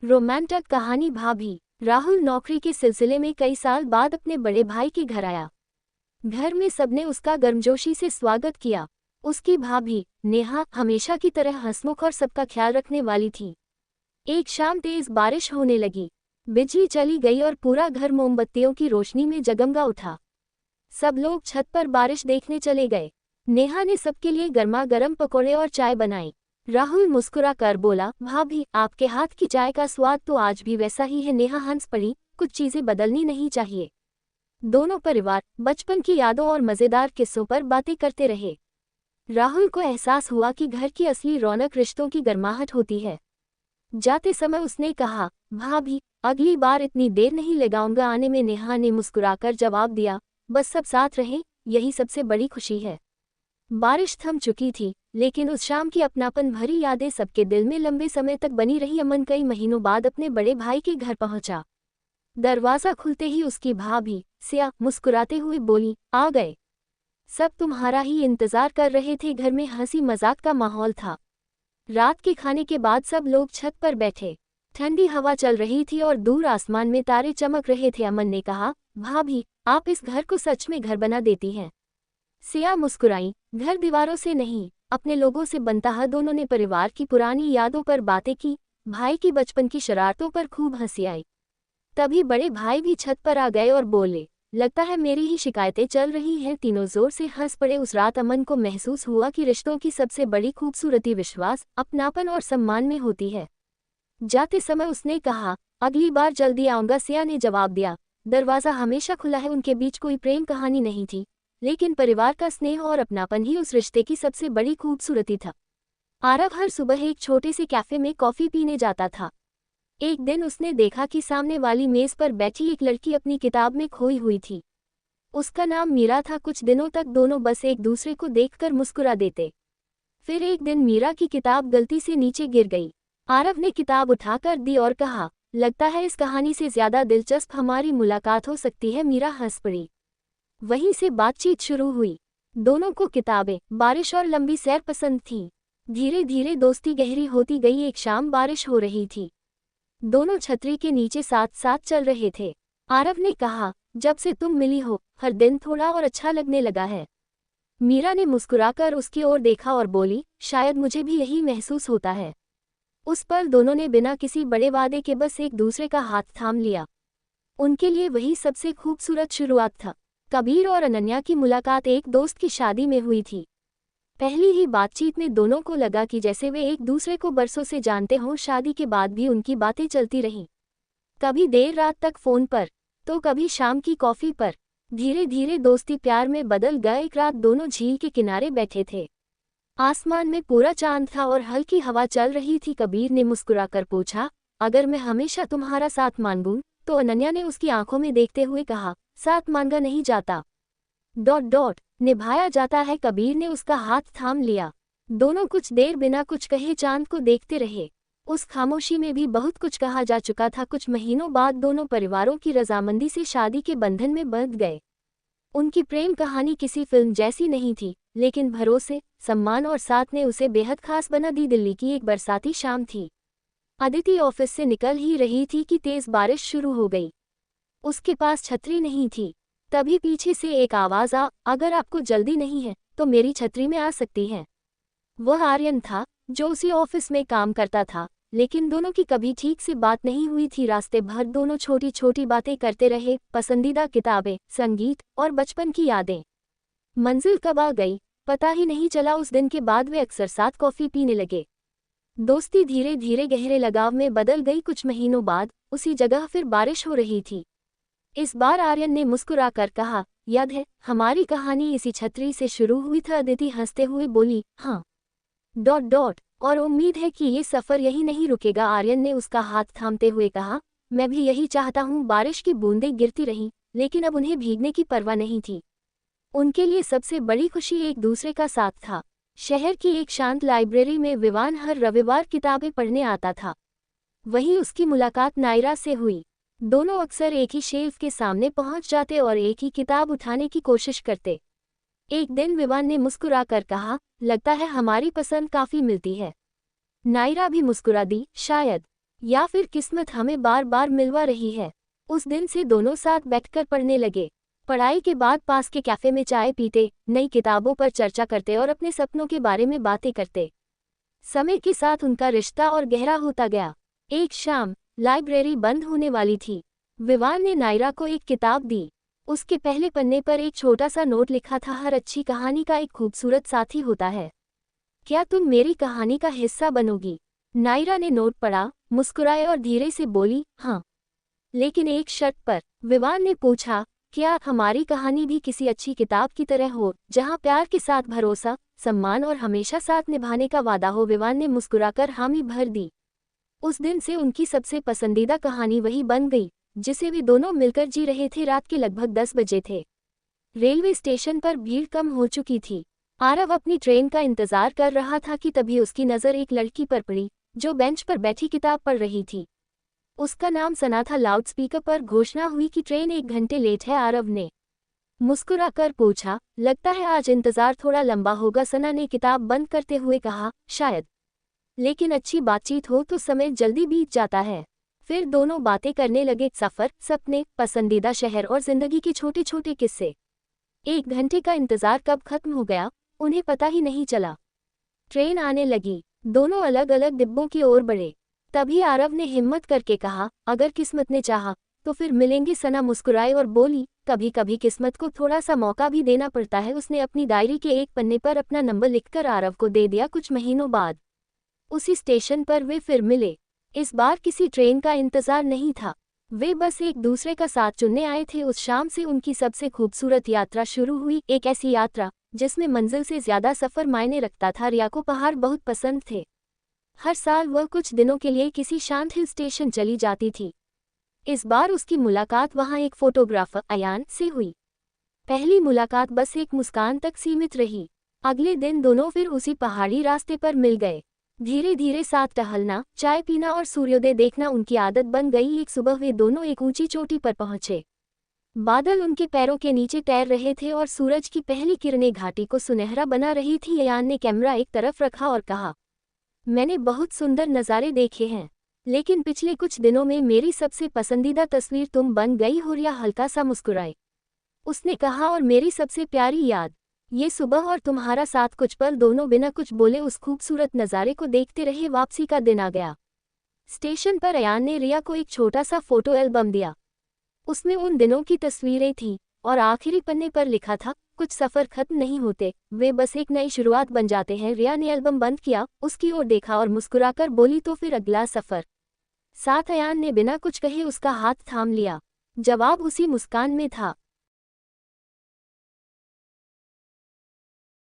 Romantic कहानी भाभी। राहुल नौकरी के सिलसिले में कई साल बाद अपने बड़े भाई के घर आया। घर में सबने उसका गर्मजोशी से स्वागत किया। उसकी भाभी नेहा हमेशा की तरह हंसमुख और सबका ख्याल रखने वाली थी। एक शाम तेज बारिश होने लगी। बिजली चली गई और पूरा घर मोमबत्तियों की रोशनी में जगमगा उठा। सब लोग छत पर बारिश देखने चले गए। नेहा ने सबके लिए गर्मा गर्म पकौड़े और चाय बनाई। राहुल मुस्कुरा कर बोला, भाभी आपके हाथ की चाय का स्वाद तो आज भी वैसा ही है। नेहा हंस पड़ी, कुछ चीजें बदलनी नहीं चाहिए। दोनों परिवार बचपन की यादों और मजेदार किस्सों पर बातें करते रहे। राहुल को एहसास हुआ कि घर की असली रौनक रिश्तों की गर्माहट होती है। जाते समय उसने कहा, भाभी अगली बार इतनी देर नहीं लगाऊंगा आने में। नेहा ने मुस्कुराकर जवाब दिया, बस सब साथ रहें, यही सबसे बड़ी खुशी है। बारिश थम चुकी थी, लेकिन उस शाम की अपनापन भरी यादें सबके दिल में लंबे समय तक बनी रही। अमन कई महीनों बाद अपने बड़े भाई के घर पहुंचा। दरवाजा खुलते ही उसकी भाभी सिया मुस्कुराते हुए बोली, आ गए। सब तुम्हारा ही इंतजार कर रहे थे। घर में हंसी मजाक का माहौल था। रात के खाने के बाद सब लोग छत पर बैठे। ठंडी हवा चल रही थी और दूर आसमान में तारे चमक रहे थे। अमन ने कहा, भाभी आप इस घर को सच में घर बना देती हैं। सिया मुस्कुराई, घर दीवारों से नहीं, अपने लोगों से बनता है। दोनों ने परिवार की पुरानी यादों पर बातें की। भाई की बचपन की शरारतों पर खूब हंसी आई। तभी बड़े भाई भी छत पर आ गए और बोले, लगता है मेरी ही शिकायतें चल रही हैं। तीनों जोर से हंस पड़े। उस रात अमन को महसूस हुआ कि रिश्तों की सबसे बड़ी खूबसूरती विश्वास, अपनापन और सम्मान में होती है। जाते समय उसने कहा, अगली बार जल्दी आऊंगा। सिया ने जवाब दिया, दरवाजा हमेशा खुला है। उनके बीच कोई प्रेम कहानी नहीं थी, लेकिन परिवार का स्नेह और अपनापन ही उस रिश्ते की सबसे बड़ी खूबसूरती था। आरव हर सुबह एक छोटे से कैफे में कॉफी पीने जाता था। एक दिन उसने देखा कि सामने वाली मेज पर बैठी एक लड़की अपनी किताब में खोई हुई थी। उसका नाम मीरा था। कुछ दिनों तक दोनों बस एक दूसरे को देखकर मुस्कुरा देते। फिर एक दिन मीरा की किताब गलती से नीचे गिर गई। आरव ने किताब उठाकर दी और कहा, लगता है इस कहानी से ज्यादा दिलचस्प हमारी मुलाकात हो सकती है। मीरा हंस पड़ी। वहीं से बातचीत शुरू हुई। दोनों को किताबें, बारिश और लंबी सैर पसंद थीं। धीरे धीरे दोस्ती गहरी होती गई। एक शाम बारिश हो रही थी। दोनों छतरी के नीचे साथ साथ चल रहे थे। आरव ने कहा, जब से तुम मिली हो हर दिन थोड़ा और अच्छा लगने लगा है। मीरा ने मुस्कुराकर उसकी ओर देखा और बोली, शायद मुझे भी यही महसूस होता है। उस पल दोनों ने बिना किसी बड़े वादे के बस एक दूसरे का हाथ थाम लिया। उनके लिए वही सबसे खूबसूरत शुरुआत था। कबीर और अनन्या की मुलाकात एक दोस्त की शादी में हुई थी। पहली ही बातचीत में दोनों को लगा कि जैसे वे एक दूसरे को बरसों से जानते हों। शादी के बाद भी उनकी बातें चलती रहीं। कभी देर रात तक फोन पर, तो कभी शाम की कॉफी पर। धीरे धीरे दोस्ती प्यार में बदल गई। एक रात दोनों झील के किनारे बैठे थे। आसमान में पूरा चांद था और हल्की हवा चल रही थी। कबीर ने मुस्कुराकर पूछा, अगर मैं हमेशा तुम्हारा साथ मांगूं? तो अनन्या ने उसकी आंखों में देखते हुए कहा, साथ मांगा नहीं जाता, निभाया जाता है। कबीर ने उसका हाथ थाम लिया। दोनों कुछ देर बिना कुछ कहे चांद को देखते रहे। उस खामोशी में भी बहुत कुछ कहा जा चुका था। कुछ महीनों बाद दोनों परिवारों की रजामंदी से शादी के बंधन में बंध गए। उनकी प्रेम कहानी किसी फिल्म जैसी नहीं थी, लेकिन भरोसे, सम्मान और साथ ने उसे बेहद खास बना दी। दिल्ली की एक बरसाती शाम थी। अदिति ऑफिस से निकल ही रही थी कि तेज बारिश शुरू हो गई। उसके पास छतरी नहीं थी। तभी पीछे से एक आवाज आ, अगर आपको जल्दी नहीं है तो मेरी छतरी में आ सकती हैं। वह आर्यन था, जो उसी ऑफिस में काम करता था, लेकिन दोनों की कभी ठीक से बात नहीं हुई थी। रास्ते भर दोनों छोटी छोटी बातें करते रहे, पसंदीदा किताबें, संगीत और बचपन की यादें। मंजिल कब आ गई पता ही नहीं चला। उस दिन के बाद वे अक्सर साथ कॉफी पीने लगे। दोस्ती धीरे धीरे गहरे लगाव में बदल गई। कुछ महीनों बाद उसी जगह फिर बारिश हो रही थी। इस बार आर्यन ने मुस्कुराकर कहा, याद है हमारी कहानी इसी छतरी से शुरू हुई थी? अदिति हंसते हुए बोली, हाँ, और उम्मीद है कि ये सफर यही नहीं रुकेगा। आर्यन ने उसका हाथ थामते हुए कहा, मैं भी यही चाहता हूँ। बारिश की बूंदें गिरती रहीं, लेकिन अब उन्हें भीगने की परवाह नहीं थी। उनके लिए सबसे बड़ी खुशी एक दूसरे का साथ था। शहर की एक शांत लाइब्रेरी में विवान हर रविवार किताबें पढ़ने आता था। वहीं उसकी मुलाकात नायरा से हुई। दोनों अक्सर एक ही शेल्फ के सामने पहुंच जाते और एक ही किताब उठाने की कोशिश करते। एक दिन विवान ने मुस्कुराकर कहा, लगता है हमारी पसंद काफी मिलती है। नायरा भी मुस्कुरा दी, शायद। या फिर किस्मत हमें बार बार मिलवा रही है। उस दिन से दोनों साथ बैठकर पढ़ने लगे। पढ़ाई के बाद पास के कैफे में चाय पीते, नई किताबों पर चर्चा करते और अपने सपनों के बारे में बातें करते। समय के साथ उनका रिश्ता और गहरा होता गया। एक शाम लाइब्रेरी बंद होने वाली थी। विवान ने नायरा को एक किताब दी। उसके पहले पन्ने पर एक छोटा सा नोट लिखा था, हर अच्छी कहानी का एक खूबसूरत साथी होता है। क्या तुम मेरी कहानी का हिस्सा बनोगी? नायरा ने नोट पढ़ा, मुस्कुराए और धीरे से बोली, हाँ, लेकिन एक शर्त पर। विवान ने पूछा, क्या हमारी कहानी भी किसी अच्छी किताब की तरह हो, जहाँ प्यार के साथ भरोसा, सम्मान और हमेशा साथ निभाने का वादा हो? विवान ने मुस्कुराकर हामी भर दी। उस दिन से उनकी सबसे पसंदीदा कहानी वही बन गई, जिसे वे दोनों मिलकर जी रहे थे। रात के लगभग 10 बजे थे। रेलवे स्टेशन पर भीड़ कम हो चुकी थी। आरव अपनी ट्रेन का इंतजार कर रहा था कि तभी उसकी नज़र एक लड़की पर पड़ी, जो बेंच पर बैठी किताब पढ़ रही थी। उसका नाम सना था। लाउडस्पीकर पर घोषणा हुई कि ट्रेन 1 घंटे लेट है। आरव ने मुस्कुराकर पूछा, लगता है आज इंतजार थोड़ा लंबा होगा? सना ने किताब बंद करते हुए कहा, शायद, लेकिन अच्छी बातचीत हो तो समय जल्दी बीत जाता है। फिर दोनों बातें करने लगे, सफ़र, सपने, पसंदीदा शहर और जिंदगी के छोटे छोटे किस्से। 1 घंटे का इंतजार कब खत्म हो गया, उन्हें पता ही नहीं चला। ट्रेन आने लगी। दोनों अलग अलग डिब्बों की ओर बढ़े। तभी आरव ने हिम्मत करके कहा, अगर किस्मत ने चाहा तो फिर मिलेंगे। सना मुस्कुराई और बोली, कभी कभी किस्मत को थोड़ा सा मौका भी देना पड़ता है। उसने अपनी डायरी के एक पन्ने पर अपना नंबर लिखकर आरव को दे दिया। कुछ महीनों बाद उसी स्टेशन पर वे फिर मिले। इस बार किसी ट्रेन का इंतजार नहीं था, वे बस एक दूसरे का साथ चुनने आए थे। उस शाम से उनकी सबसे खूबसूरत यात्रा शुरू हुई, एक ऐसी यात्रा जिसमें मंजिल से ज्यादा सफ़र मायने रखता था। रिया को पहाड़ बहुत पसंद थे। हर साल वह कुछ दिनों के लिए किसी शांत हिल स्टेशन चली जाती थी। इस बार उसकी मुलाकात वहां एक फोटोग्राफर अयान से हुई। पहली मुलाकात बस एक मुस्कान तक सीमित रही। अगले दिन दोनों फिर उसी पहाड़ी रास्ते पर मिल गए। धीरे धीरे साथ टहलना, चाय पीना और सूर्योदय देखना उनकी आदत बन गई। एक सुबह वे दोनों एक ऊंची चोटी पर पहुंचे। बादल उनके पैरों के नीचे तैर रहे थे और सूरज की पहली किरणें घाटी को सुनहरा बना रही थी। अयान ने कैमरा एक तरफ रखा और कहा, मैंने बहुत सुंदर नज़ारे देखे हैं, लेकिन पिछले कुछ दिनों में मेरी सबसे पसंदीदा तस्वीर तुम बन गई हो। रिया हल्का सा मुस्कुराई। उसने कहा, और मेरी सबसे प्यारी याद, ये सुबह और तुम्हारा साथ। कुछ पल दोनों बिना कुछ बोले उस खूबसूरत नज़ारे को देखते रहे। वापसी का दिन आ गया। स्टेशन पर अयान ने रिया को एक छोटा सा फोटो एल्बम दिया। उसमें उन दिनों की तस्वीरें थीं और आखिरी पन्ने पर लिखा था, कुछ सफ़र खत्म नहीं होते, वे बस एक नई शुरुआत बन जाते हैं। रिया ने एल्बम बंद किया, उसकी ओर देखा और मुस्कुराकर बोली, तो फिर अगला सफ़र? साथ अयान ने बिना कुछ कहे उसका हाथ थाम लिया। जवाब उसी मुस्कान में था।